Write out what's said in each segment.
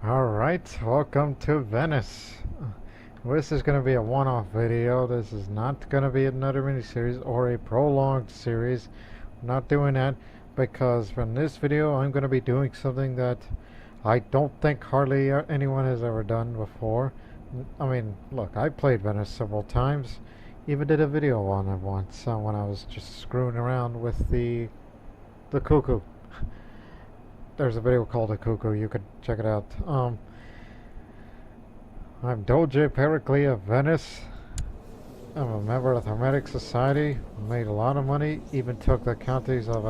Alright, welcome to Venice. This is going to be a one-off video. This is not going to be another mini-series or a prolonged series. I'm not doing that because from this video I'm going to be doing something that I don't think hardly anyone has ever done before. I mean, look, I played Venice several times. Even did a video on it once when I was just screwing around with the cuckoo. There's a video called The Cuckoo, you could check it out. I'm Doge Pericle of Venice. I'm a member of the Hermetic Society, made a lot of money, even took the counties of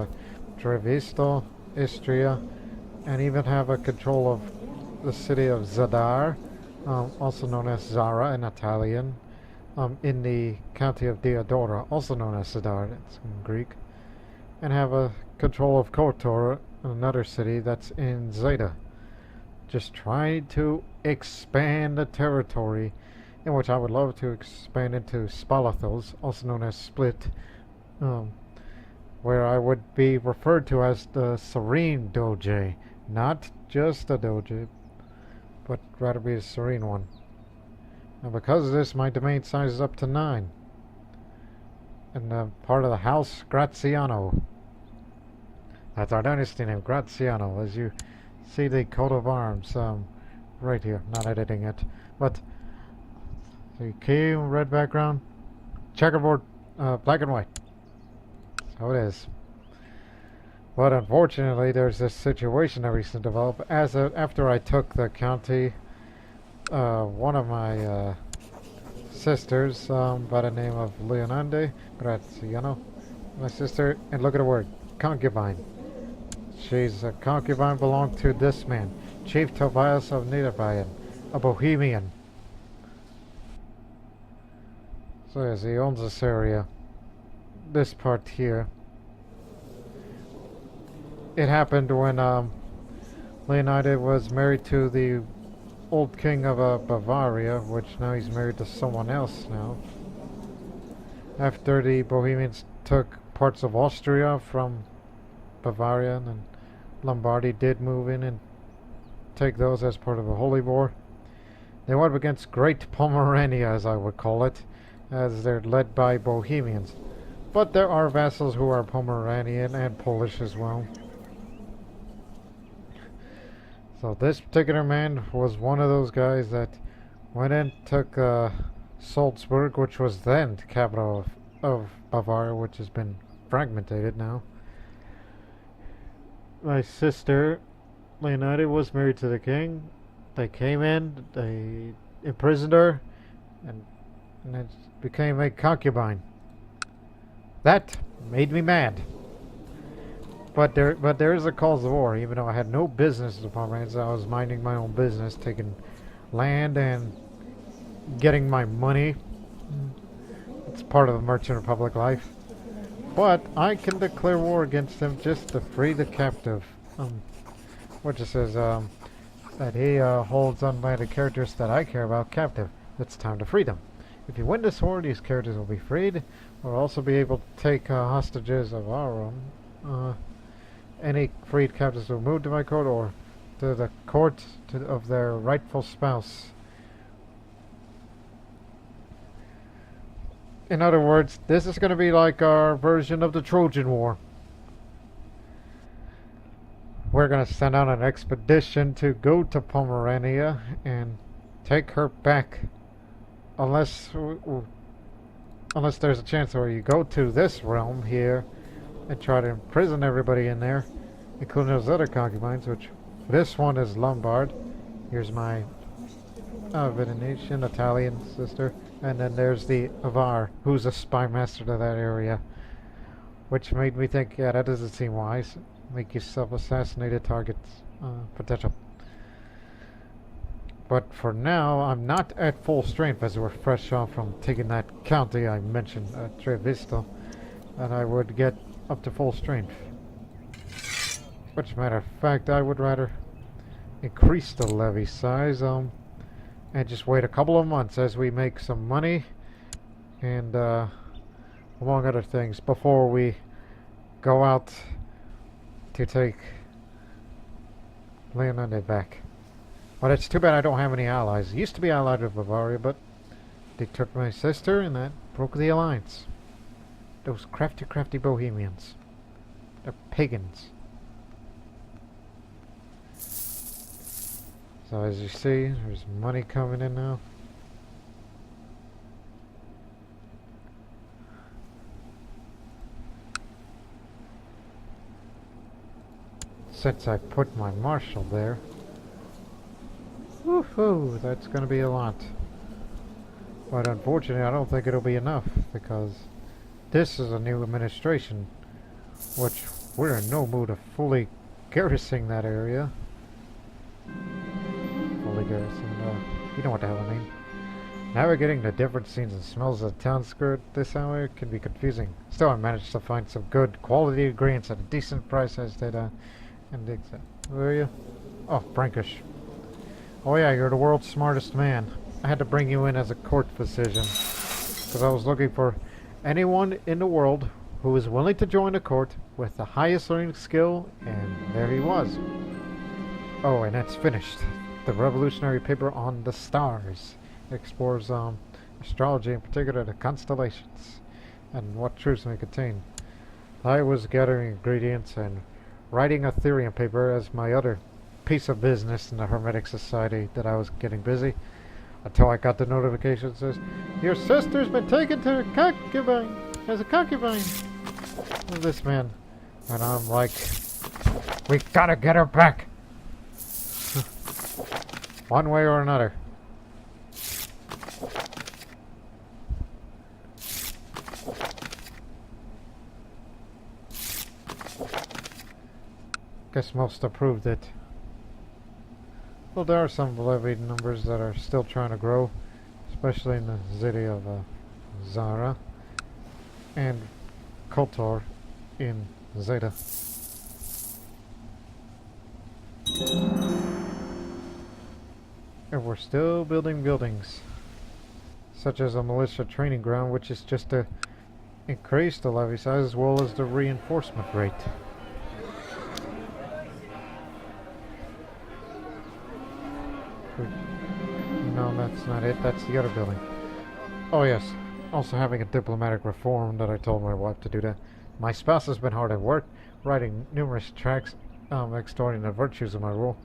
Trevisto, Istria, and even have a control of the city of Zadar, also known as Zara in Italian, in the county of Diodora, also known as Zadar, it's in Greek, and have a control of Kotor, another city that's in Zeta. Just trying to expand the territory, in which I would love to expand into Spalathos, also known as Split, where I would be referred to as the Serene Doge, not just a Doge, but rather be a serene one. And because of this, my domain size is up to 9, and part of the House Graziano. That's our dynasty name, Graziano, as you see the coat of arms right here. Not editing it, but the key red background, checkerboard, black and white. So it is. But unfortunately, there's this situation that recently developed. After I took the county, one of my sisters by the name of Leonide, Graziano, my sister, and look at the word, concubine. She's a concubine, belonged to this man, Chief Tobias of Niederbayern, a Bohemian. So yes, he owns this area, this part here. It happened when Leonide was married to the old king of Bavaria, which now he's married to someone else now. After the Bohemians took parts of Austria from Bavaria, and Lombardy did move in and take those as part of the Holy War. They went up against Great Pomerania, as I would call it, as they're led by Bohemians. But there are vassals who are Pomeranian and Polish as well. So this particular man was one of those guys that went in, took Salzburg, which was then the capital of Bavaria, which has been fragmented now. My sister, Leonide, was married to the king. They came in, they imprisoned her, and it became a concubine. That made me mad. But there is a cause of war, even though I had no business with Pomeranians. I was minding my own business, taking land and getting my money. It's part of the Merchant Republic life. But I can declare war against him just to free the captive. Which it says that he holds unbinded characters that I care about captive. It's time to free them. If you win this war, these characters will be freed. We'll also be able to take hostages of our own. Any freed captives will move to my court or to the court of their rightful spouse. In other words, this is going to be like our version of the Trojan War. We're going to send out an expedition to go to Pomerania and take her back. Unless there's a chance where you go to this realm here and try to imprison everybody in there, including those other concubines, which this one is Lombard. Here's my Venetian, Italian sister. And then there's the Avar, who's a spy master to that area. Which made me think, yeah, that doesn't seem wise. Make yourself assassinated targets potential. But for now, I'm not at full strength as we're fresh off from taking that county I mentioned, Trevisto. And I would get up to full strength. Which, matter of fact, I would rather increase the levy size, and just wait a couple of months as we make some money and among other things before we go out to take Leonide back. But it's too bad I don't have any allies. I used to be allied with Bavaria, but they took my sister and that broke the alliance. Those crafty, crafty Bohemians. They're pagans. So as you see, there's money coming in now. Since I put my marshal there, woohoo, that's going to be a lot. But unfortunately, I don't think it'll be enough because this is a new administration, which we're in no mood of fully garrisoning that area. Fully garrisoned, you know what the hell I mean. Navigating the different scenes and smells of the town skirt this hour can be confusing. Still, I managed to find some good quality ingredients at a decent price as did where are you? Oh, Frankish. Oh yeah, you're the world's smartest man. I had to bring you in as a court physician because I was looking for anyone in the world who was willing to join a court with the highest learning skill, and there he was. Oh, and it's finished. The revolutionary paper on the stars. It explores astrology, in particular the constellations, and what truths they contain. I was gathering ingredients and writing a theory on paper as my other piece of business in the Hermetic Society that I was getting busy until I got the notification that says, your sister's been taken to a concubine, as a concubine of this man. And I'm like, we gotta get her back. One way or another. Guess most approved it. Well, there are some levy numbers that are still trying to grow, especially in the city of Zara and Kotor in Zeta. And we're still building buildings, such as a militia training ground, which is just to increase the levy size as well as the reinforcement rate. No, that's not it. That's the other building. Oh yes, also having a diplomatic reform that I told my wife to do that. My spouse has been hard at work, writing numerous tracts extolling the virtues of my rule.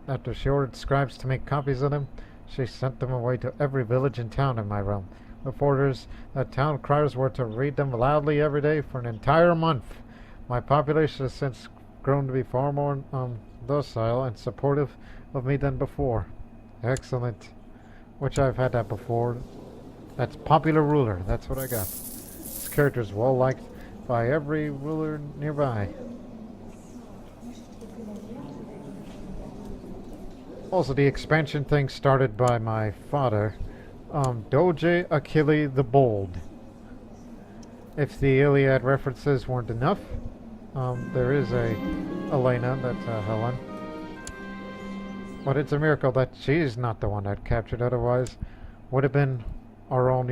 After she ordered scribes to make copies of them, she sent them away to every village and town in my realm, with orders that town criers were to read them loudly every day for an entire month. My population has since grown to be far more docile and supportive of me than before. Excellent. Which I've had that before. That's popular ruler. That's what I got. This character is well liked by every ruler nearby. Also, the expansion thing started by my father, Doge Achille the Bold. If the Iliad references weren't enough, there is a Elena, that's Helen. But it's a miracle that she's not the one that captured, otherwise would have been our own,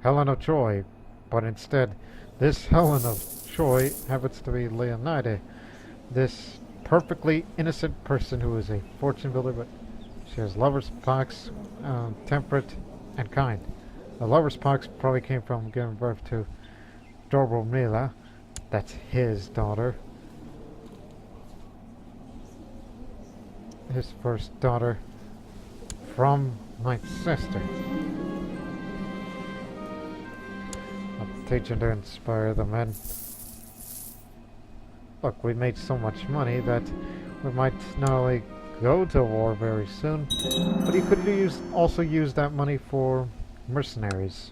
Helen of Troy. But instead, this Helen of Troy happens to be Leonide, this perfectly innocent person who is a fortune builder, but she has lover's pox, temperate, and kind. The lover's pox probably came from giving birth to Dobromila, that's his daughter. His first daughter from my sister. I'm teaching to inspire the men. Look, we made so much money that we might not only go to war very soon, but you could also use that money for mercenaries.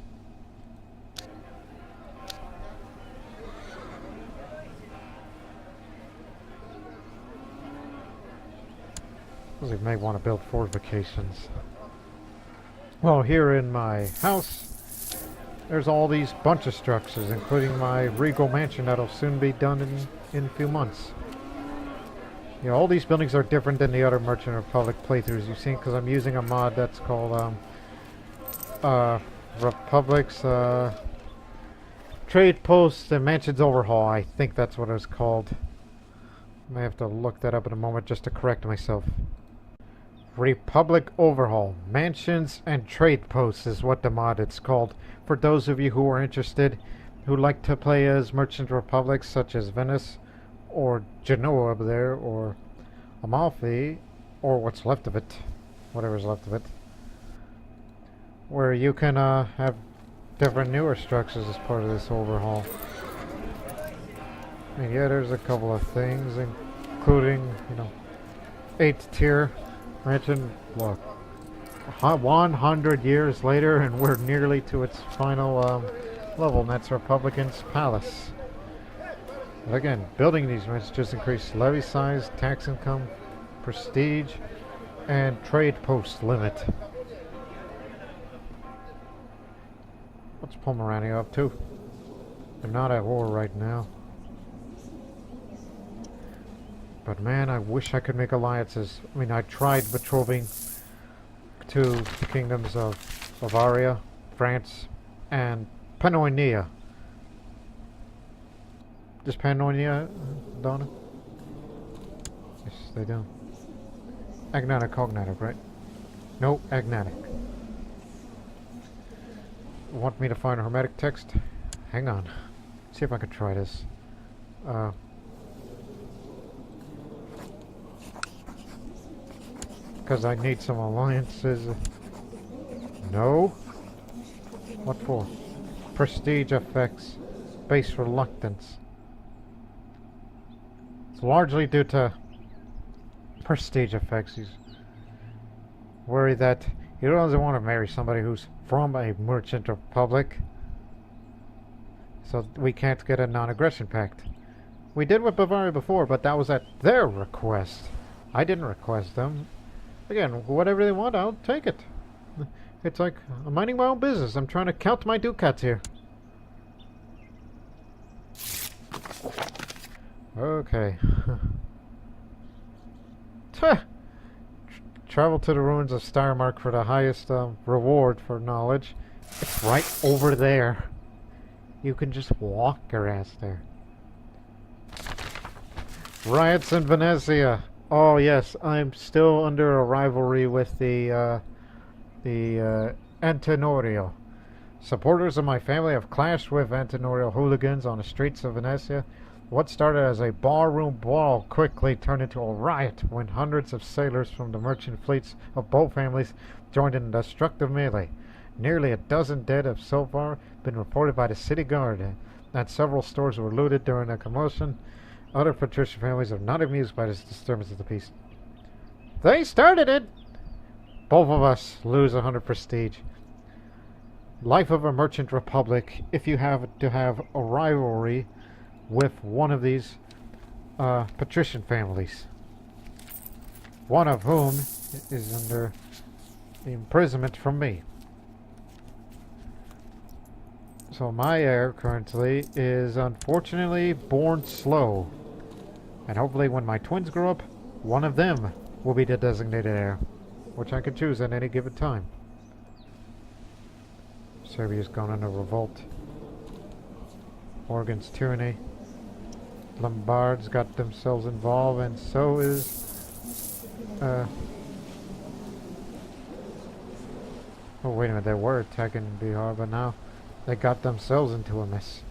We may want to build fortifications. Well, here in my house, there's all these bunch of structures, including my regal mansion that'll soon be done in a few months. All these buildings are different than the other Merchant Republic playthroughs you've seen, because I'm using a mod that's called Republic's Trade Posts and Mansions Overhaul. I think that's what it's called. I may have to look that up in a moment just to correct myself. Republic Overhaul. Mansions and Trade Posts is what the mod it's called. For those of you who are interested, who like to play as merchant republics such as Venice or Genoa up there, or Amalfi, or what's left of it, whatever's left of it, where you can have different newer structures as part of this overhaul. And yeah, there's a couple of things, including, 8th tier mansion. Look, 100 years later, and we're nearly to its final level, and that's Republican's Palace. But again, building these mansions just increase levy size, tax income, prestige, and trade post limit. What's Pomerania up to? They're not at war right now. But man, I wish I could make alliances. I mean, I tried betrothing to the kingdoms of Bavaria, France, and Pannonia. Does Pannonia, Donna? Yes, they do. Agnatic, cognatic, right? No, agnatic. Want me to find a hermetic text? Hang on. See if I can try this. Because I need some alliances. No? What for? Prestige effects. Base reluctance. It's largely due to prestige effects. He's worried that he doesn't want to marry somebody who's from a merchant republic. So we can't get a non-aggression pact. We did with Bavaria before, but that was at their request. I didn't request them. Again, whatever they want, I'll take it. It's like, I'm minding my own business. I'm trying to count my ducats here. Okay. Travel to the ruins of Steiermark for the highest reward for knowledge. It's right over there. You can just walk your ass there. Riots in Venetia. Oh yes, I'm still under a rivalry with the Antenorial. Supporters of my family have clashed with Antenorial hooligans on the streets of Venetia. What started as a barroom brawl quickly turned into a riot when hundreds of sailors from the merchant fleets of both families joined in a destructive melee. Nearly a dozen dead have so far been reported by the city guard, and several stores were looted during the commotion. Other patrician families are not amused by this disturbance of the peace. They started it! Both of us lose 100 prestige. Life of a merchant republic, if you have to have a rivalry with one of these patrician families. One of whom is under imprisonment from me. So my heir currently is unfortunately born slow. And hopefully when my twins grow up, one of them will be the designated heir, which I can choose at any given time. Serbia's gone into revolt. Organ's tyranny. Lombards got themselves involved, and so is... oh, wait a minute, they were attacking Bihar, but now they got themselves into a mess.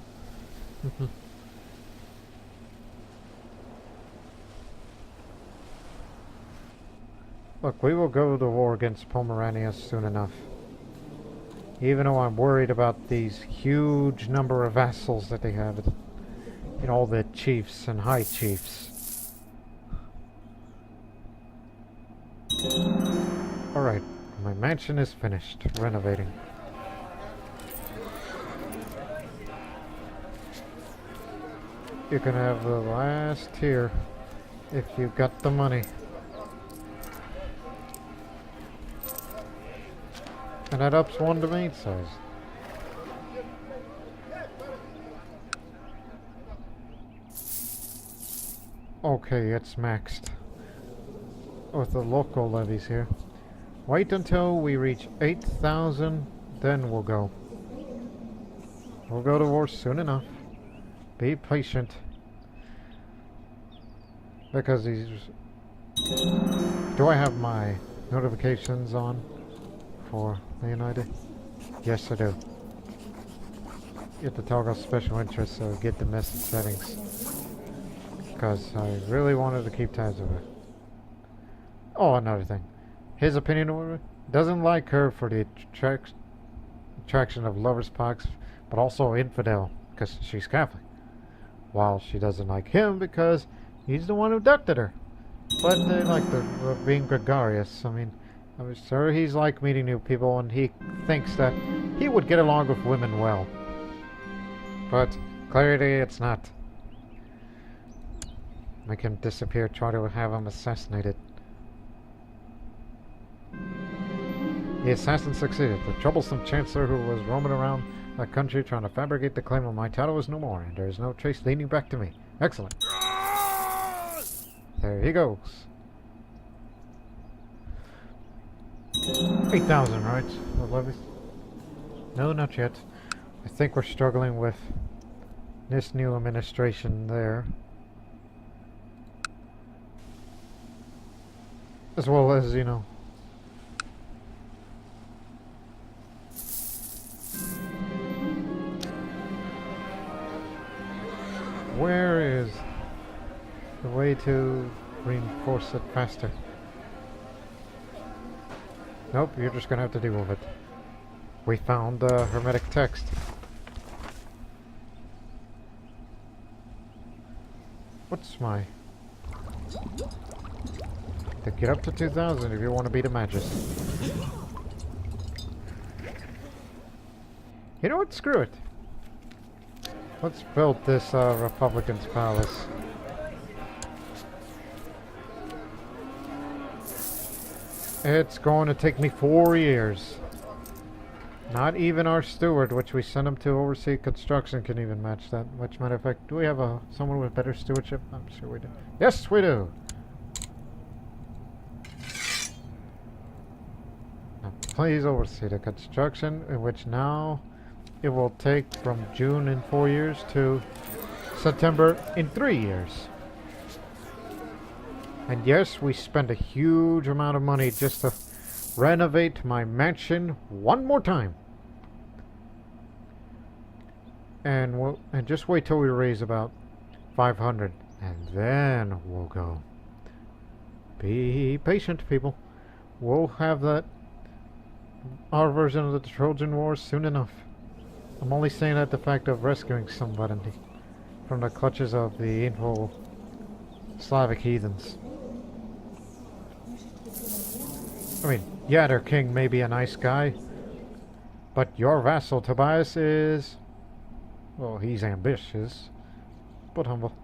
Look, we will go to war against Pomerania soon enough. Even though I'm worried about these huge number of vassals that they have. You know, all the chiefs and high chiefs. Alright, my mansion is finished renovating. You can have the last tier if you got the money. And that ups one domain size. Okay, it's maxed with the local levies here. Wait until we reach 8,000, then we'll go. We'll go to war soon enough. Be patient. Because these... Do I have my notifications on for Leonide? Yes, I do. Get the toggle special interest so get the message settings. Because I really wanted to keep tabs of it. Oh, another thing. His opinion over it doesn't like her for the attraction of lovers' pox, but also infidel because she's Catholic. While she doesn't like him because he's the one who abducted her. But they like being gregarious. I mean, I'm sure he's like meeting new people and he thinks that he would get along with women well. But clearly it's not. Make him disappear, try to have him assassinated. The assassin succeeded. The troublesome chancellor who was roaming around the country trying to fabricate the claim of my title is no more, and there is no trace leading back to me. Excellent. There he goes. 8,000, right? The levies? No, not yet. I think we're struggling with this new administration there. As well as, you know, where is the way to reinforce it faster? Nope, you're just gonna have to deal with it. We found the hermetic text. What's my... To get up to 2,000 if you want to beat a Magus. You know what? Screw it. Let's build this Republican's palace. It's going to take me 4 years. Not even our steward, which we sent him to oversee construction, can even match that. Which, matter of fact, do we have someone with better stewardship? I'm sure we do. Yes, we do. Now, please oversee the construction, in which now it will take from June in 4 years to September in 3 years. And yes, we spent a huge amount of money just to renovate my mansion one more time. And just wait till we raise about 500 and then we'll go. Be patient, people. We'll have our version of the Trojan War soon enough. I'm only saying that the fact of rescuing somebody from the clutches of the evil Slavic heathens. I mean, yeah, their king may be a nice guy, but your vassal Tobias is... well, he's ambitious, but humble.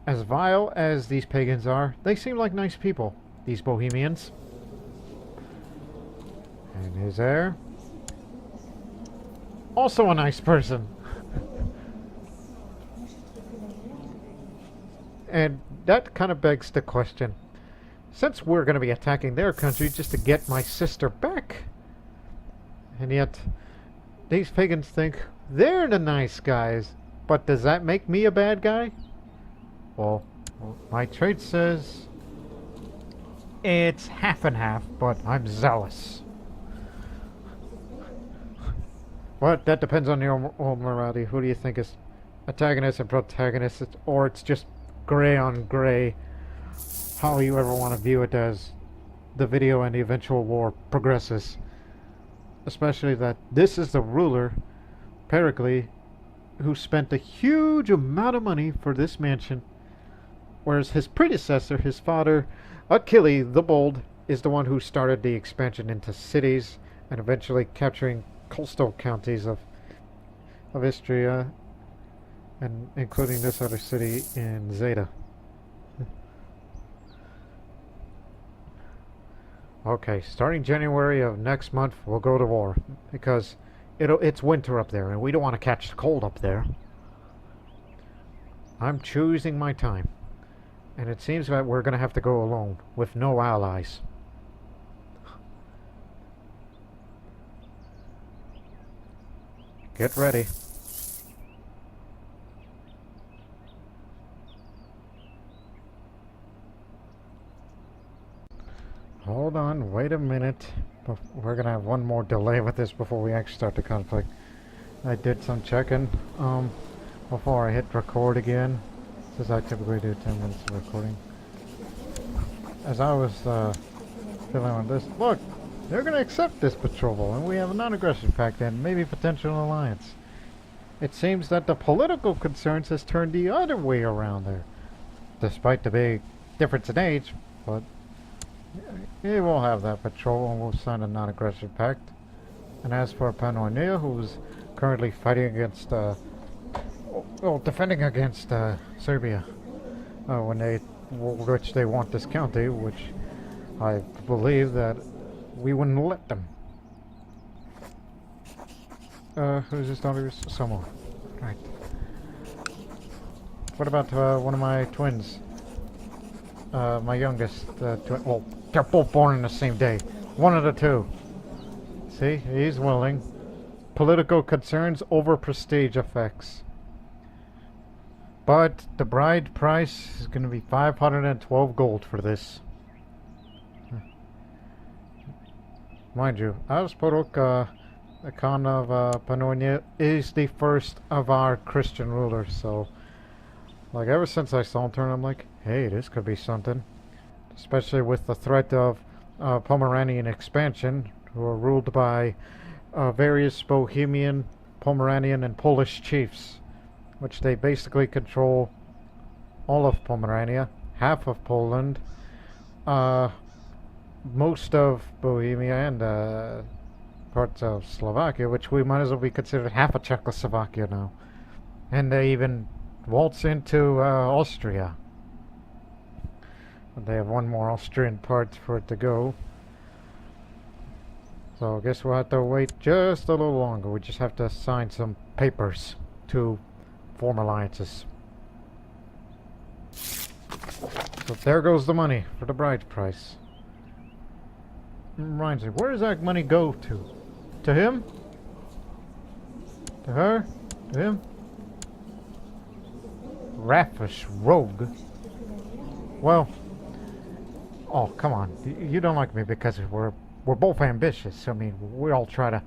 As vile as these pagans are, they seem like nice people, these Bohemians. And his heir? Also a nice person. And that kind of begs the question. Since we're going to be attacking their country just to get my sister back, and yet these pagans think they're the nice guys, but does that make me a bad guy? Well, my trait says it's half and half, but I'm zealous. But that depends on your own morality. Who do you think is antagonist and protagonist, or it's just gray on gray? How you ever want to view it as the video and the eventual war progresses. Especially that this is the ruler, Pericle, who spent a huge amount of money for this mansion, whereas his predecessor, his father, Achilles the Bold, is the one who started the expansion into cities and eventually capturing coastal counties of Istria, and including this other city in Zeta. Okay, starting January of next month, we'll go to war, because it's winter up there, and we don't want to catch the cold up there. I'm choosing my time, and it seems that we're going to have to go alone, with no allies. Get ready. hold on, wait a minute. We're gonna have one more delay with this before we actually start the conflict. I did some checking before I hit record again, since I typically do 10 minutes of recording. As I was filling on this, look, they're gonna accept this patrol, and we have a non-aggression pact and maybe potential alliance. It seems that the political concerns has turned the other way around there, despite the big difference in age, but we will have that patrol and we'll sign a non-aggression pact. And as for Pomerania, who's currently fighting against, defending against Serbia, which they want this county, which I believe that we wouldn't let them. Who's his daughter? Someone. Right. What about one of my twins? My youngest twin. Well, they're both born on the same day. One of the two. See, he's willing. Political concerns over prestige effects. But the bride price is going to be 512 gold for this. Mind you, Asporok, the Khan of Pannonia, is the first of our Christian rulers, so like ever since I saw him turn, I'm like, hey, this could be something. Especially with the threat of Pomeranian expansion, who are ruled by various Bohemian, Pomeranian, and Polish chiefs, which they basically control all of Pomerania, half of Poland, most of Bohemia, and parts of Slovakia, which we might as well be considered half of Czechoslovakia now. And they even waltz into Austria. But they have one more Austrian part for it to go. So I guess we'll have to wait just a little longer. We just have to sign some papers to form alliances. So there goes the money for the bride price. Reminds me, where does that money go to? To him? To her? To him? Raffish rogue. Well, oh come on, you don't like me because we're both ambitious. I mean, we all try to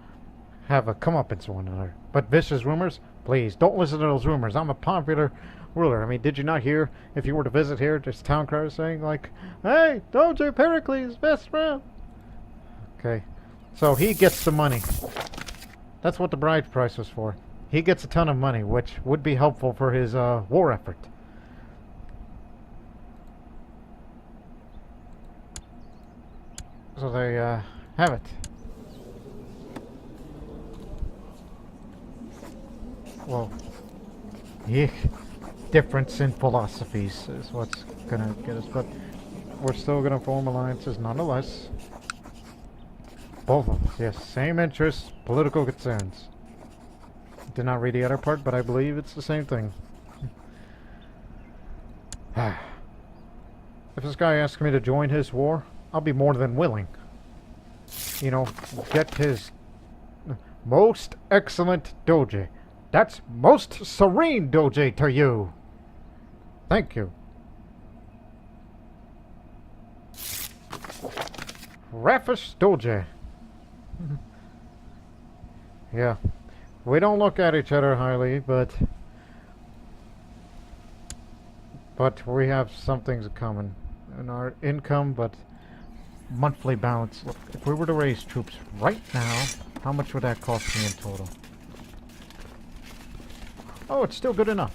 have a comeuppance with one another. But vicious rumors, please don't listen to those rumors. I'm a popular ruler. I mean, did you not hear? If you were to visit here, this town crier saying like, "Hey, Doge Pericle, best friend." Okay, so he gets the money. That's what the bride price was for. He gets a ton of money, which would be helpful for his war effort. So they have it. Well, yeah, difference in philosophies is what's gonna get us, but we're still gonna form alliances nonetheless. Both of us, yes, same interests, political concerns. Did not read the other part, but I believe it's the same thing. If this guy asks me to join his war, I'll be more than willing. You know, get his most excellent Doge. That's most serene Doge to you. Thank you. Raffish Doge. Yeah. We don't look at each other highly, but we have some things in common. In our income, but monthly balance. Look, if we were to raise troops right now, how much would that cost me in total? Oh, it's still good enough.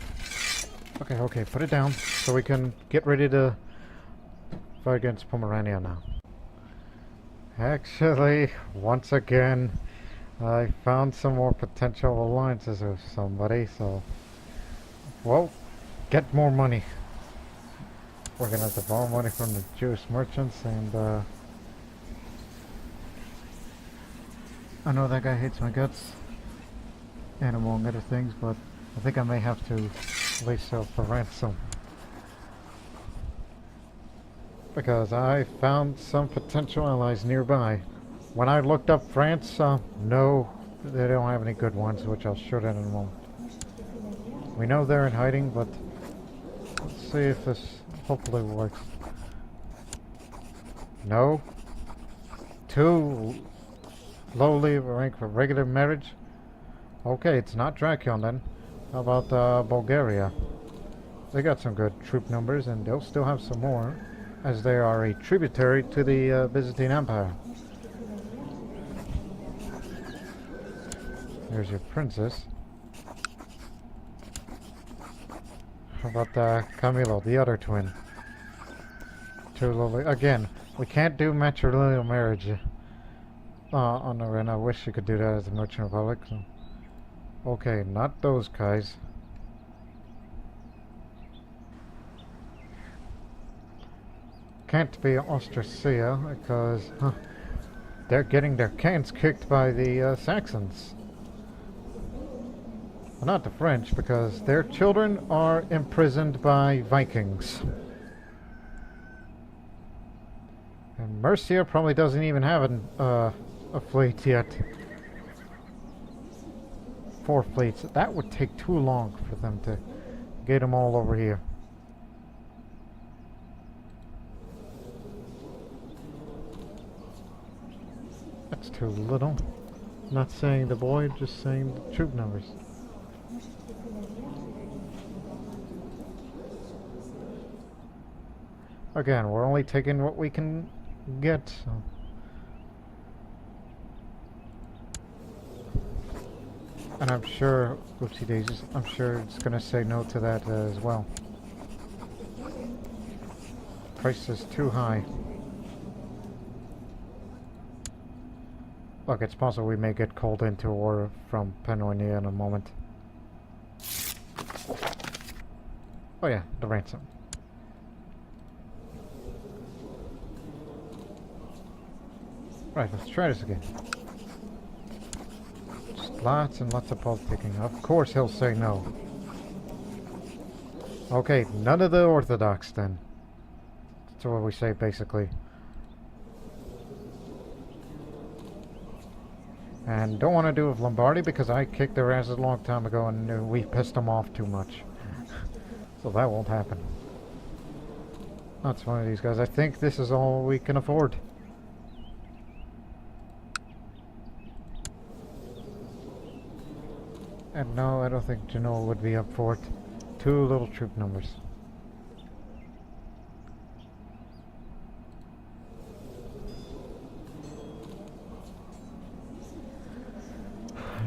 Okay, put it down so we can get ready to fight against Pomerania now. Actually, once again, I found some more potential alliances with somebody, so, well, get more money. We're gonna have to borrow money from the Jewish merchants, and I know that guy hates my guts, and among other things, but I think I may have to lay sell for ransom. Because I found some potential allies nearby. When I looked up France, no, they don't have any good ones, which I'll show that in a moment. We know they're in hiding, but let's see if this hopefully works. No, CK2, lowly rank for regular marriage. Okay, it's not Drakion then. How about Bulgaria? They got some good troop numbers, and they'll still have some more, as they are a tributary to the Byzantine Empire. There's your princess. How about Camilo, the other twin? Too lovely. Again, we can't do matrilineal marriage on the run. I wish you could do that as a Merchant Republic. So. Okay, not those guys. Can't be Austrasia because they're getting their cans kicked by the Saxons. Well, not the French, because their children are imprisoned by Vikings. And Mercia probably doesn't even have a fleet yet. 4 fleets. That would take too long for them to get them all over here. That's too little. Not saying the boy, just saying the troop numbers. Again, we're only taking what we can get. So. And I'm sure, oopsie daisies, I'm sure it's going to say no to that as well. Price is too high. Look, it's possible we may get called into war from Pannonia in a moment. Oh yeah, the ransom. Right, let's try this again. Just lots and lots of politicking. Of course he'll say no. Okay, none of the Orthodox then. That's what we say basically. And don't want to do with Lombardy because I kicked their asses a long time ago and we pissed them off too much. So that won't happen. That's one of these guys. I think this is all we can afford. And no, I don't think Genoa would be up for it. Too little troop numbers.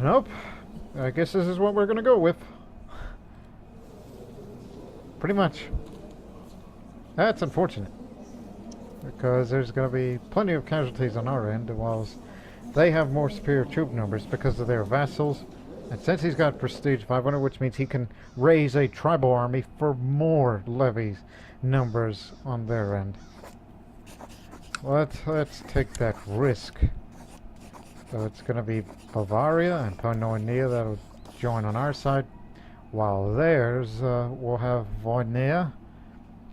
Nope. I guess this is what we're gonna go with. Pretty much. That's unfortunate. Because there's gonna be plenty of casualties on our end, whilst they have more superior troop numbers because of their vassals. And since he's got prestige 500, which means he can raise a tribal army for more levies numbers on their end. Let's take that risk. So it's going to be Bavaria and Pannonia that'll join on our side, while theirs will have Voinia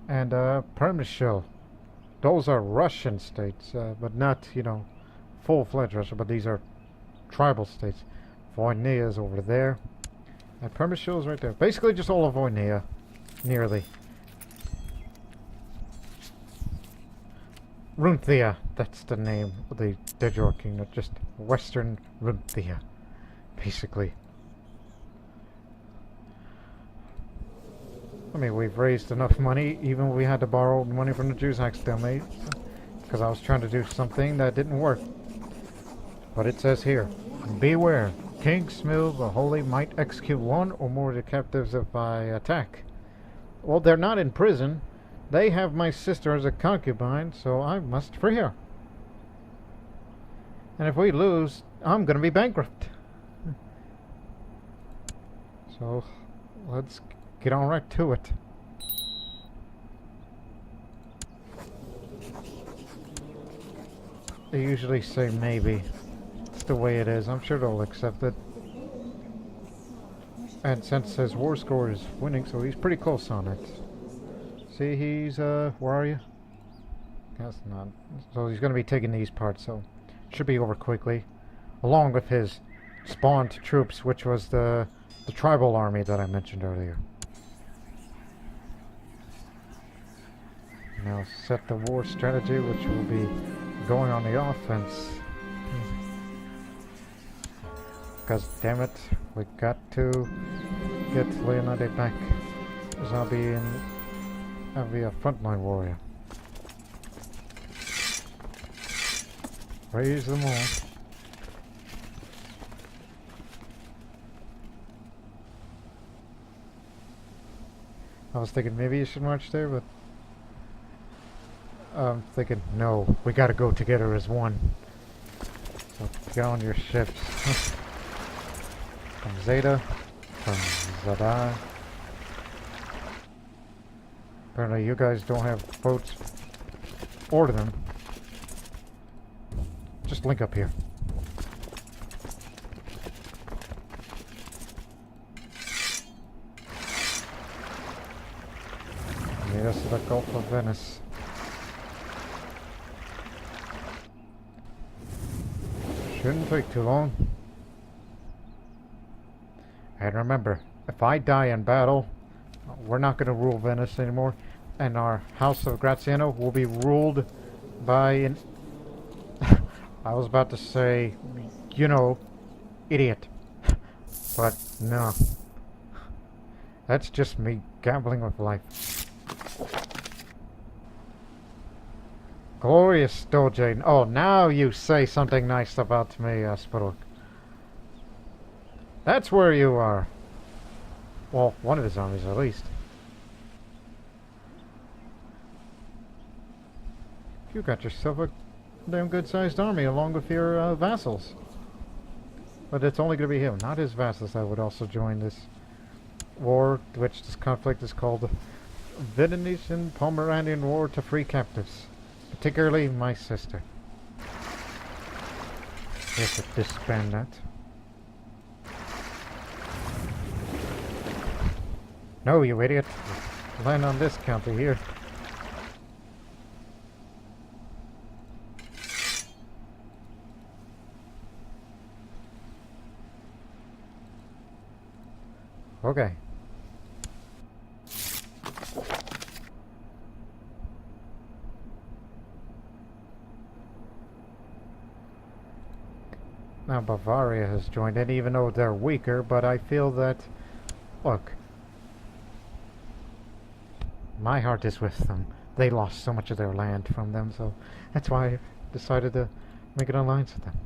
and Permyshil. Those are Russian states, but not, you know, full-fledged Russia, but these are tribal states. Voinia is over there, and Permyshil is right there. Basically just all of Voinia, nearly. Runthia, that's the name of the Dejor Kingdom, just Western Runthia, basically. I mean, we've raised enough money, even when we had to borrow money from the Jews accidentally, because I was trying to do something that didn't work. But it says here, beware, King Smil the Holy might execute one or more of the captives if I attack. Well, they're not in prison. They have my sister as a concubine, so I must free her. And if we lose, I'm going to be bankrupt. So, let's get on right to it. They usually say maybe. It's the way it is. I'm sure they'll accept it. And since his war score is winning, so he's pretty close on it. See, he's, where are you? That's not. So he's going to be taking these parts, so it should be over quickly. Along with his spawned troops, which was the tribal army that I mentioned earlier. Now set the war strategy, which will be going on the offense. Because damn it, we got to get Leonide back. Because I'll be a frontline warrior. Raise them all. I was thinking maybe you should march there, but I'm thinking no, we gotta go together as one. So get on your ships. From Zeta, from Zadai. Apparently you guys don't have boats. Order them. Just link up here. Lead us to the Gulf of Venice. Shouldn't take too long. And remember, if I die in battle, we're not going to rule Venice anymore, and our House of Graziano will be ruled by an... I was about to say, you know, idiot. But no. That's just me gambling with life. Glorious Doge. Oh, now you say something nice about me, Spurlock. That's where you are. Well, one of his armies at least. You got yourself a damn good-sized army along with your vassals. But it's only going to be him, not his vassals, that would also join this war, which this conflict is called the Venetian Pomeranian War to free captives. Particularly my sister. We have to disband that. No, you idiot. Land on this counter here. Okay. Now Bavaria has joined in, even though they're weaker, but I feel that... Look. My heart is with them. They lost so much of their land from them, so that's why I decided to make an alliance with them.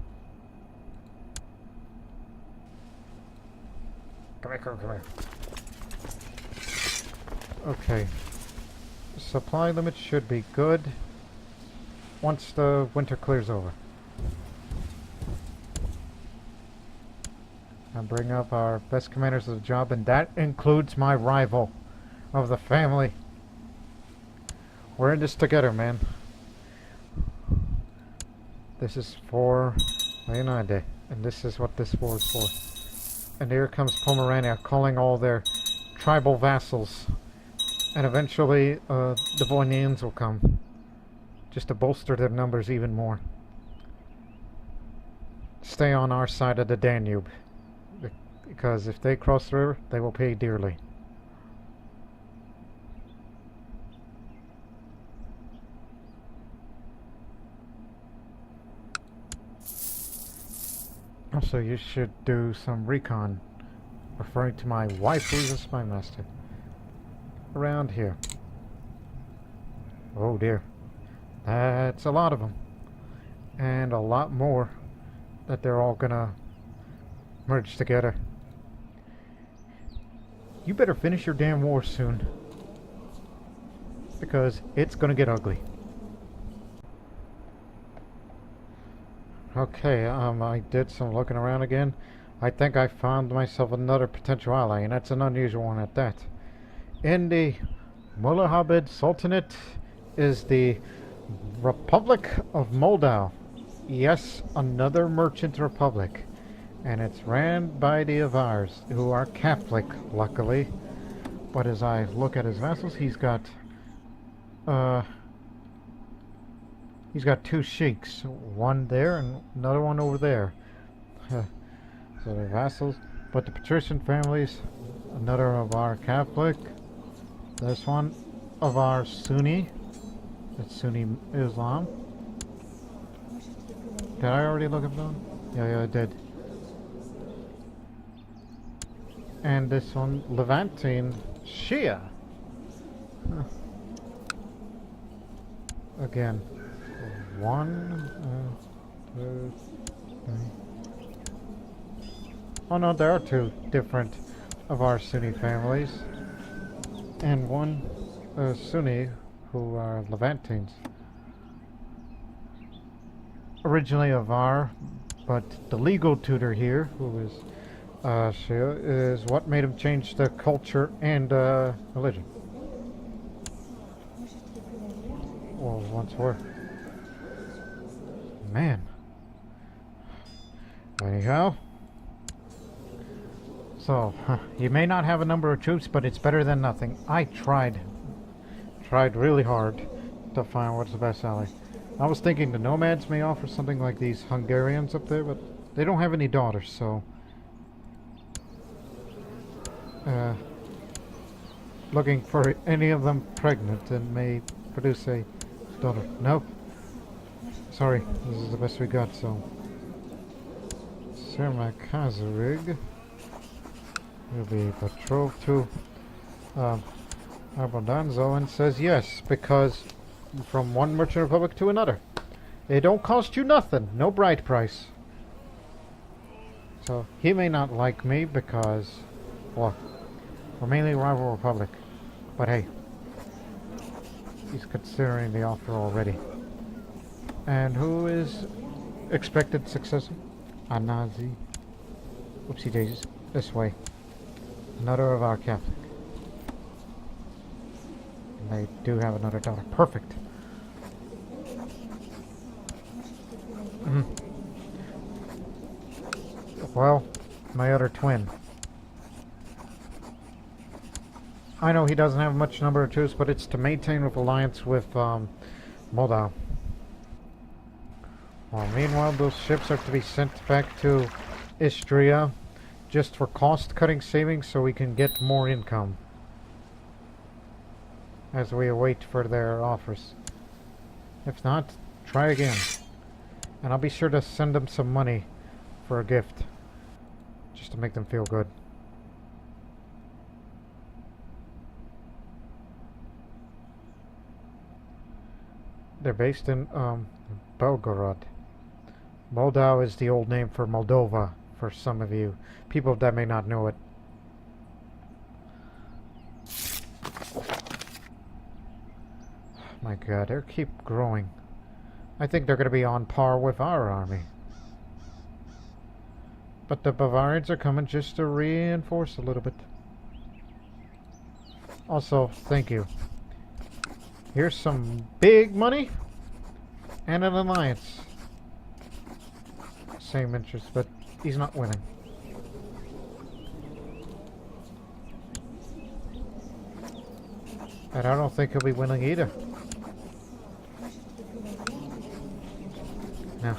Come here, come here. Okay. Supply limits should be good once the winter clears over. And bring up our best commanders of the job, and that includes my rival of the family. We're in this together, man. This is for Leonide, and this is what this war is for. And here comes Pomerania calling all their tribal vassals. And eventually the Bohemians will come. Just to bolster their numbers even more. Stay on our side of the Danube. Because if they cross the river, they will pay dearly. Also, you should do some recon, referring to my wife, who's a spy master, around here. Oh dear, that's a lot of them, and a lot more that they're all gonna merge together. You better finish your damn war soon, because it's gonna get ugly. Okay, I did some looking around again. I think I found myself another potential ally, and that's an unusual one at that. In the Mullahabad Sultanate is the Republic of Moldau. Yes, another merchant republic. And it's ran by the Avars, who are Catholic, luckily. But as I look at his vassals, he's got two sheiks, one there and another one over there. So they're vassals. But the patrician families, another of our Catholic, this one of our Sunni, that's Sunni Islam. Did I already look at them? Yeah, I did. And this one, Levantine Shia. Huh. Again, 1, 2, 3. Oh no, there are 2 different of our Sunni families, and one Sunni who are Levantines. Originally of our, but the legal tutor here, who is Shia, is what made him change the culture and religion. Well, once were. Man. Anyhow. So, you may not have a number of troops, but it's better than nothing. I tried really hard to find what's the best ally. I was thinking the nomads may offer something like these Hungarians up there, but they don't have any daughters, so... looking for any of them pregnant and may produce a daughter. Nope. Sorry, this is the best we got, so... Serma Kazarig will be betrothed to Abondanzo, and says yes, because from one merchant republic to another. It don't cost you nothing, no bride price. So he may not like me because, well, we're mainly a rival republic, but hey, he's considering the offer already. And who is expected successor? Anazi. Whoopsie daisies. This way. Another of our Catholic. And they do have another daughter. Perfect. Well, my other twin. I know he doesn't have much number of troops, but it's to maintain an alliance with Moldau. Well, meanwhile, those ships are to be sent back to Istria just for cost-cutting savings so we can get more income as we await for their offers. If not, try again. And I'll be sure to send them some money for a gift just to make them feel good. They're based in Belgorod. Moldau is the old name for Moldova, for some of you people that may not know it. My god, they keep growing. I think they're going to be on par with our army. But the Bavarians are coming just to reinforce a little bit. Also, thank you. Here's some big money and an alliance. Same interest, but he's not winning. And I don't think he'll be winning either. No.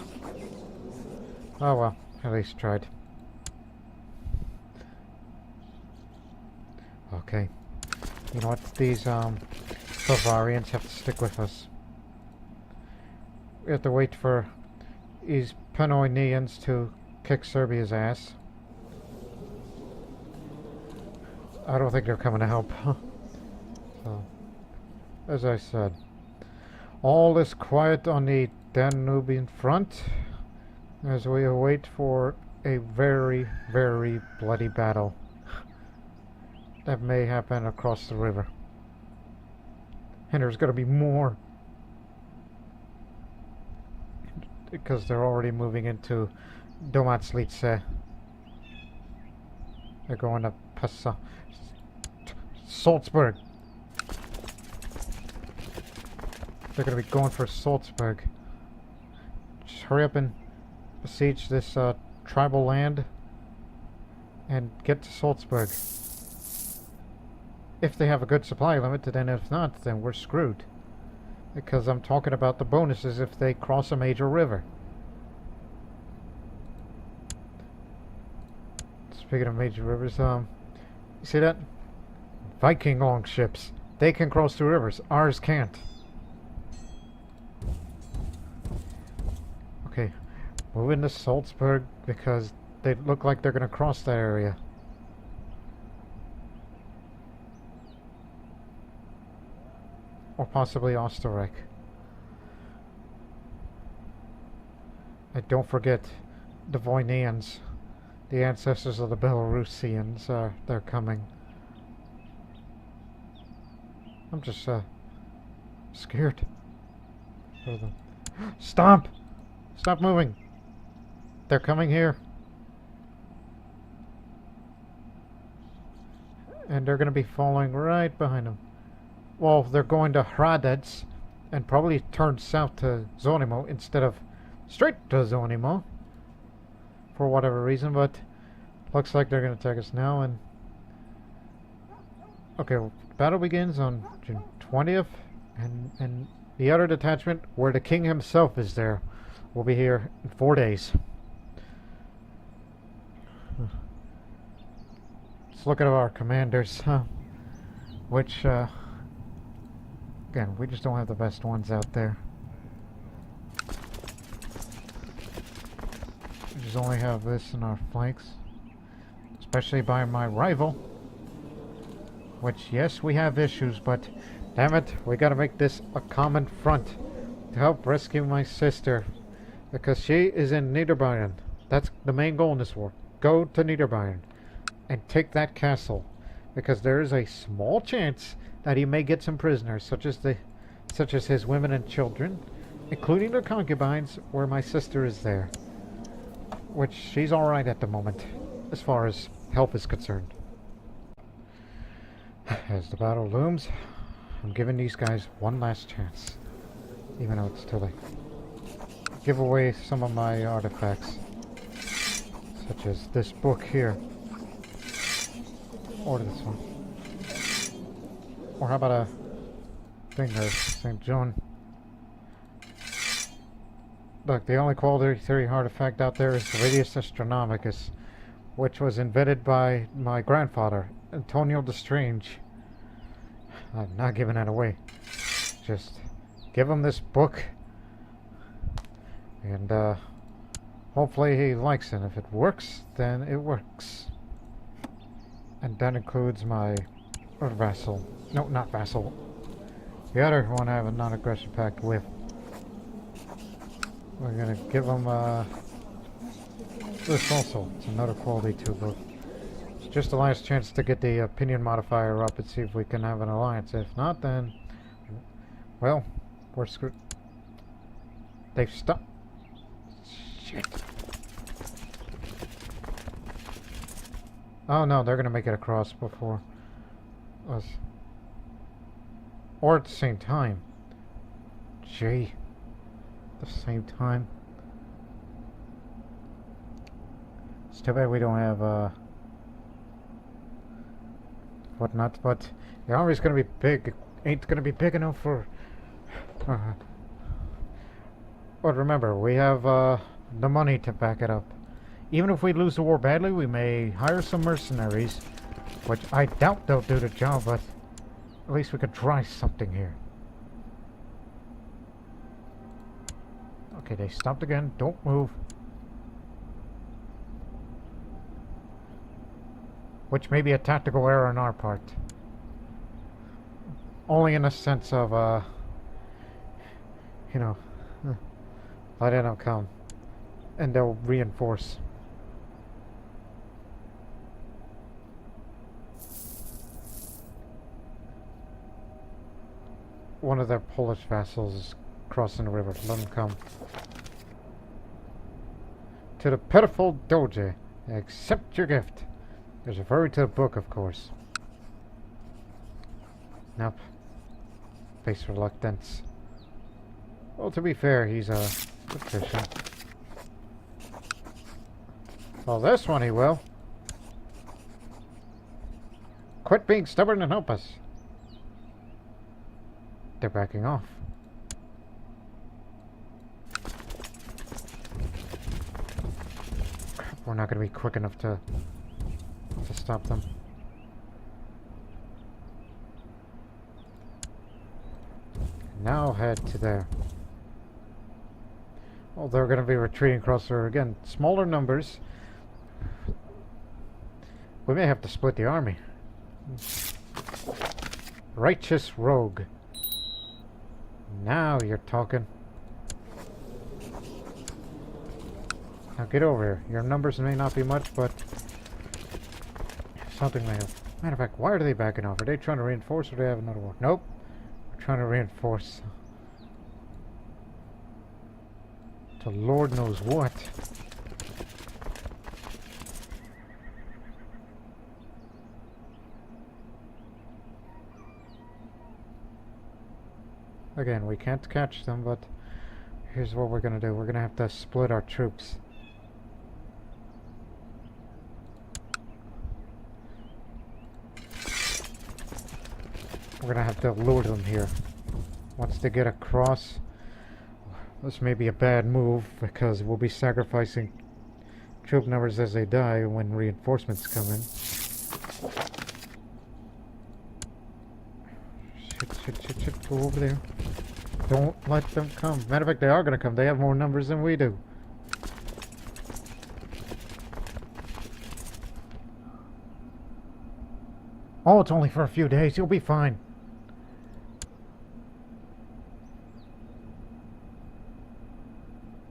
Oh well, at least tried. Okay. You know what? These Bavarians have to stick with us. We have to wait for these Pannonians to kick Serbia's ass. I don't think they're coming to help. So, as I said, all is quiet on the Danubian front as we await for a very, very bloody battle that may happen across the river. And there's going to be more, because they're already moving into Domatslice. They're going to Salzburg. They're going to be going for Salzburg. Just hurry up and besiege this tribal land and get to Salzburg. If they have a good supply limit, and if not, then we're screwed. Because I'm talking about the bonuses if they cross a major river. Speaking of major rivers, you see that? Viking longships. They can cross the rivers. Ours can't. Okay, Move into Salzburg because they look like they're going to cross that area. Or possibly Osterreich. And don't forget the Voynians, the ancestors of the Belarusians. They're coming. I'm just scared for them. Stop! Stop moving! They're coming here. And they're going to be following right behind them. Well, they're going to Hradec and probably turn south to Zonimo instead of straight to Zonimo for whatever reason, but looks like they're going to attack us now. And okay, well, battle begins on June 20th, and the other detachment, where the king himself is there, will be here in 4 days. Let's look at our commanders, which, again, we just don't have the best ones out there. We just only have this in our flanks, especially by my rival, which, yes, we have issues, but damn it, we gotta make this a common front to help rescue my sister, because she is in Niederbayern. That's the main goal in this war. Go to Niederbayern and take that castle, because there is a small chance that he may get some prisoners, such as his women and children, including their concubines, where my sister is there, which she's all right at the moment, as far as help is concerned. As the battle looms, I'm giving these guys one last chance, even though it's too late. Give away some of my artifacts, such as this book here, or this one, or how about a thing of St. John. Look, the only quality 3 artifact out there is the Radius Astronomicus, which was invented by my grandfather, Antonio the Strange. I'm not giving it away. Just give him this book, and hopefully he likes it. If it works, then it works. And that includes my vassal. No, not vassal. The other one I have a non-aggression pact with. We're gonna give him this also. It's another quality 2 book. It's just the last chance to get the opinion modifier up and see if we can have an alliance. If not, then, well, we're screwed. They've stopped. Shit. Oh no, they're gonna make it across before us. Or at the same time. Gee. At the same time. It's too bad we don't have whatnot, but the army's gonna be big. Ain't gonna be big enough for but remember, we have the money to back it up. Even if we lose the war badly, we may hire some mercenaries, which I doubt they'll do the job, but at least we could try something here. Okay, they stopped again. Don't move. Which may be a tactical error on our part. Only in the sense of, you know, let them come. And they'll reinforce. One of their Polish vassals is crossing the river. Let them come. To the pitiful Doge, accept your gift. There's a referring to the book, of course. Nope. Face reluctance. Well, to be fair, he's a patrician. Well, this one he will. Quit being stubborn and help us. They're backing off. Crap, we're not going to be quick enough to stop them. Now head to there. Oh, they're going to be retreating across there again. Smaller numbers. We may have to split the army. Righteous rogue. Now you're talking. Now get over here. Your numbers may not be much, but something may have. Matter of fact, why are they backing off? Are they trying to reinforce or do they have another war? Nope. They're trying to reinforce. To Lord knows what. Again, we can't catch them, but here's what we're gonna do. We're gonna have to split our troops. We're gonna have to lure them here. Once they get across, this may be a bad move because we'll be sacrificing troop numbers as they die when reinforcements come in. Shit, go over there. Don't let them come. Matter of fact, they are going to come. They have more numbers than we do. Oh, it's only for a few days. You'll be fine.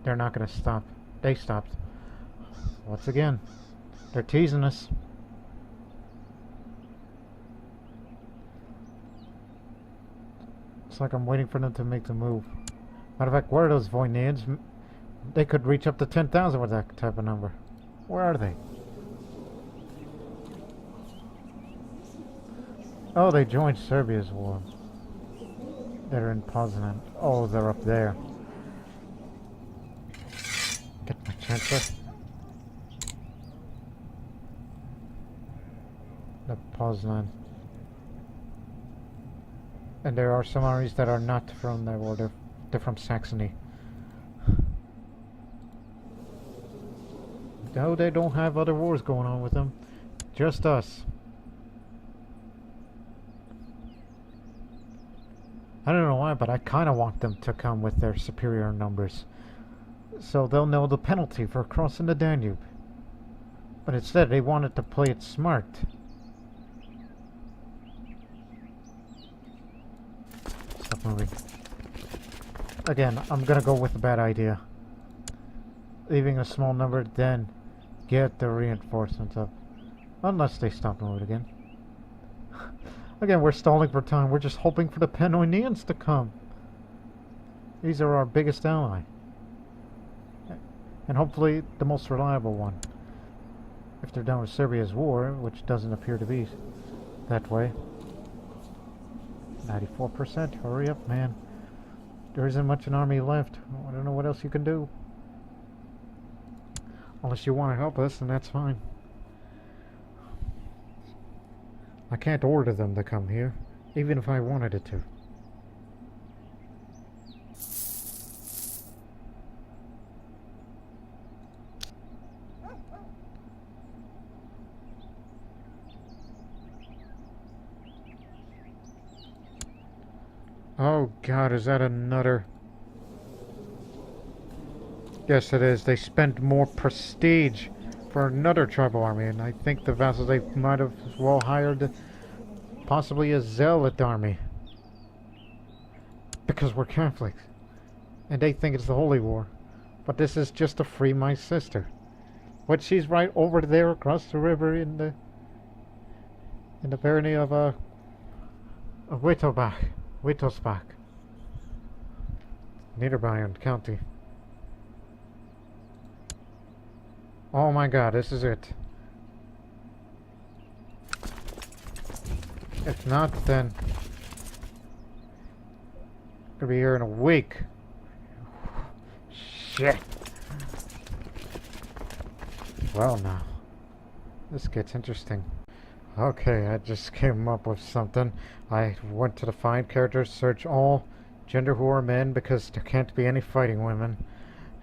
They're not going to stop. They stopped. Once again, they're teasing us. It's like I'm waiting for them to make the move. Matter of fact, where are those Voynids? They could reach up to 10,000 with that type of number. Where are they? Oh, they joined Serbia's war. They're in Poznan. Oh, they're up there. Get my chancellor. The Poznan. And there are some armies that are not from there, or they're from Saxony. No, they don't have other wars going on with them. Just us. I don't know why, but I kind of want them to come with their superior numbers. So they'll know the penalty for crossing the Danube. But instead, they wanted to play it smart. Stop moving. Again, I'm gonna go with a bad idea. Leaving a small number, then get the reinforcements up. Unless they stop moving again. Again, we're stalling for time. We're just hoping for the Pannonians to come. These are our biggest ally. And hopefully the most reliable one. If they're done with Serbia's war, which doesn't appear to be that way. 94%. Hurry up, man. There isn't much an army left. I don't know what else you can do. Unless you want to help us, then that's fine. I can't order them to come here, even if I wanted it to. Oh God, is that another? Yes, it is. They spent more prestige for another tribal army, and I think the vassals, they might have as well hired possibly a zealot army. Because we're Catholics. And they think it's the Holy War. But this is just to free my sister. But she's right over there across the river in the barony of Wittelsbach. Niederbayern County. Oh my God, this is it. If not, then gonna be here in a week. Shit. Well, now this gets interesting. Okay, I just came up with something. I went to the find characters, search all gender who are men because there can't be any fighting women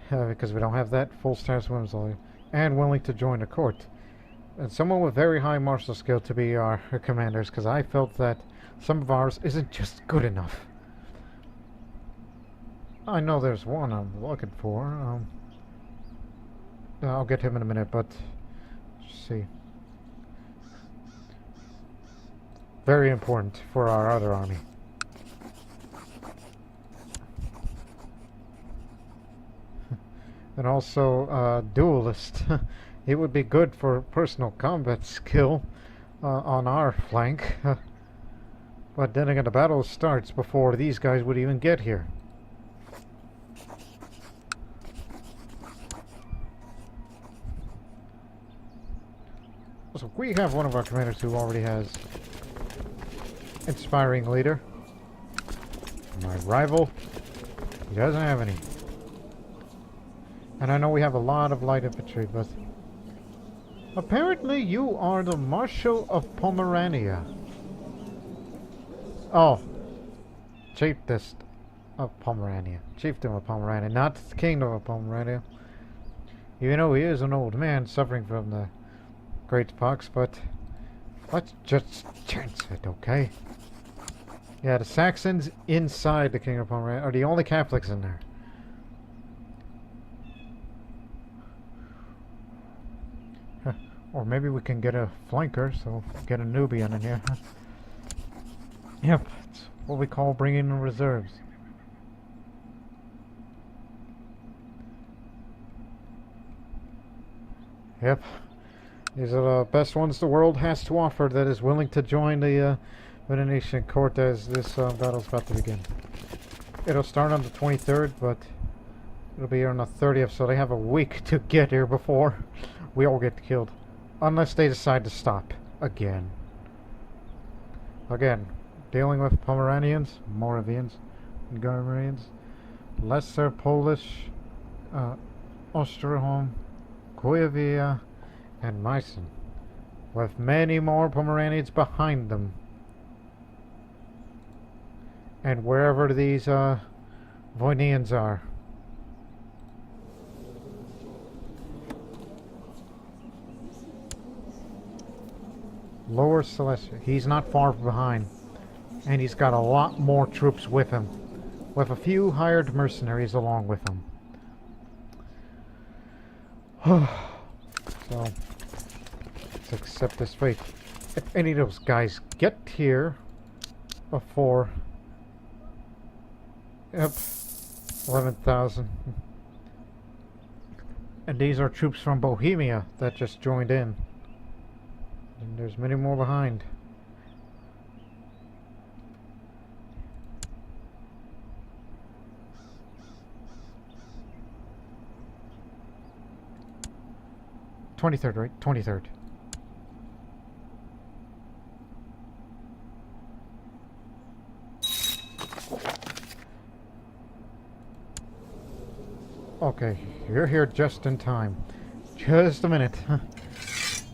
because we don't have that full status women's only, and willing to join the court. And someone with very high martial skill to be our commanders, because I felt that some of ours isn't just good enough. I know there's one I'm looking for. I'll get him in a minute, but let's see. Very important for our other army. And also, duelist. It would be good for personal combat skill on our flank. But then again, the battle starts before these guys would even get here. So we have one of our commanders who already has inspiring leader. My rival, he doesn't have any. And I know we have a lot of light infantry, but apparently you are the Marshal of Pomerania. Oh, Chieftain of Pomerania. Chieftain of Pomerania, not the Kingdom of Pomerania. Even though he is an old man suffering from the Great Pox, but let's just chance it, okay? Yeah, the Saxons inside the Kingdom of Pomerania are the only Catholics in there. Or maybe we can get a flanker, so get a Nubian in here. Yep, it's what we call bringing in reserves. Yep, these are the best ones the world has to offer that is willing to join the Venetian court as this battle's about to begin. It'll start on the 23rd, but it'll be here on the 30th, so they have a week to get here before we all get killed. Unless they decide to stop again. Again, dealing with Pomeranians, Moravians, and Garmarians, Lesser Polish, Osterholm, Kuyaviya, and Meissen, with many more Pomeranians behind them. And wherever these Voinians are. Lower Silesia. He's not far behind. And he's got a lot more troops with him. With a few hired mercenaries along with him. So, let's accept this fate. If any of those guys get here before... Yep. 11,000. And these are troops from Bohemia that just joined in. And there's many more behind. '23rd, right? 23rd. Okay, you're here just in time. Just a minute.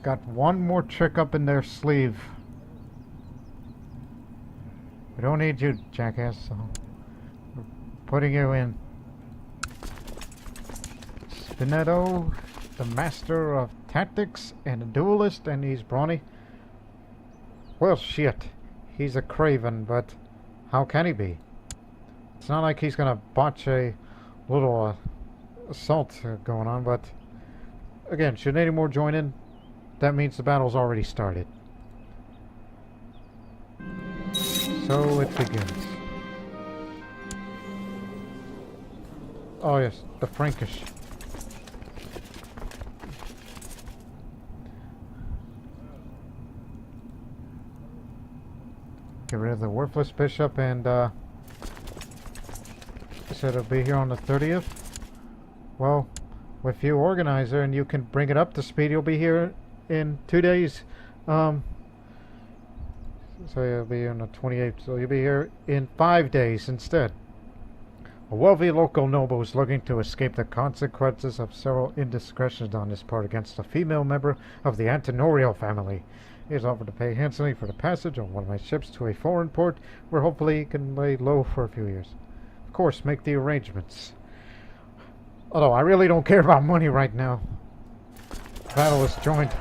Got one more trick up in their sleeve. We don't need you, jackass, so we're putting you in. Spinetto, the master of tactics and a duelist, and he's brawny. Well, shit. He's a craven, but how can he be? It's not like he's gonna botch a little assault going on, but again, should any more join in, that means the battle's already started. So it begins. Oh yes, the Frankish. Get rid of the worthless bishop, and said it'll be here on the 30th. Well, if you organize her and you can bring it up to speed, you'll be here in 2 days. So you'll be here on the 28th. So you'll be here in 5 days instead. A wealthy local noble is looking to escape the consequences of several indiscretions on his part against a female member of the Antonorial family. He has offered to pay handsomely for the passage on one of my ships to a foreign port where hopefully he can lay low for a few years. Of course, make the arrangements. Although I really don't care about money right now. Battle is joined.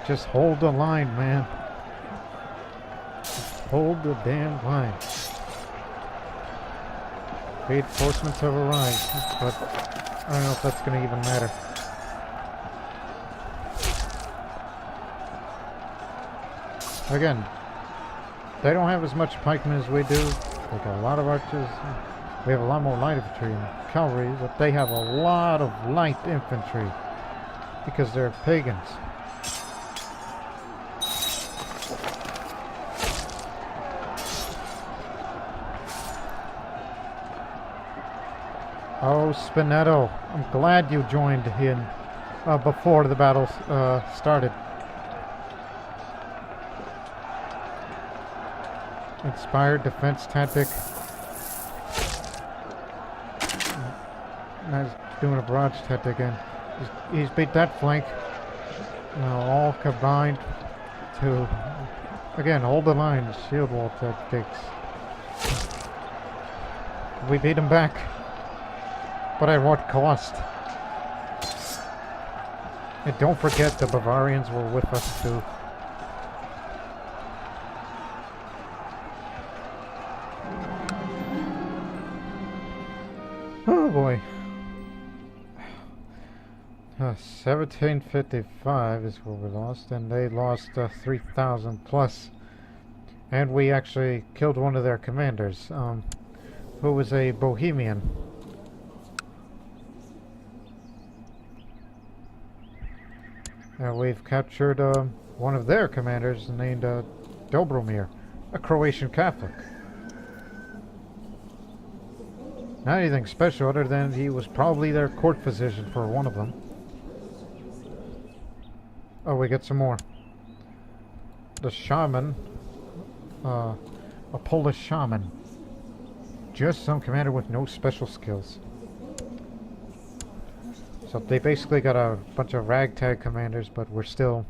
Just hold the line, man. Just hold the damn line. Reinforcements have arrived, but I don't know if that's going to even matter. Again, they don't have as much pikemen as we do. They got a lot of archers. We have a lot more light infantry and cavalry, but they have a lot of light infantry because they're pagans. Oh, Spinetto, I'm glad you joined in before the battle started. Inspired defense tactic. Now he's doing a barrage tactic again. He's beat that flank. Now all combined to, again, hold the line, shield wall tactics. We beat him back. But at what cost? And don't forget the Bavarians were with us too. Oh boy. 1755 is what we lost, and they lost 3,000 plus. And we actually killed one of their commanders, who was a Bohemian. We've captured one of their commanders named Dobromir, a Croatian Catholic. Not anything special other than he was probably their court physician for one of them. Oh, we get some more. The shaman, a Polish shaman. Just some commander with no special skills. So they basically got a bunch of ragtag commanders, but we're still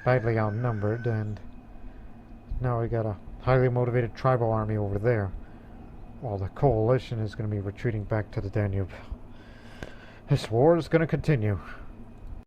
badly outnumbered, and now we got a highly motivated tribal army over there, while the coalition is going to be retreating back to the Danube. This war is going to continue.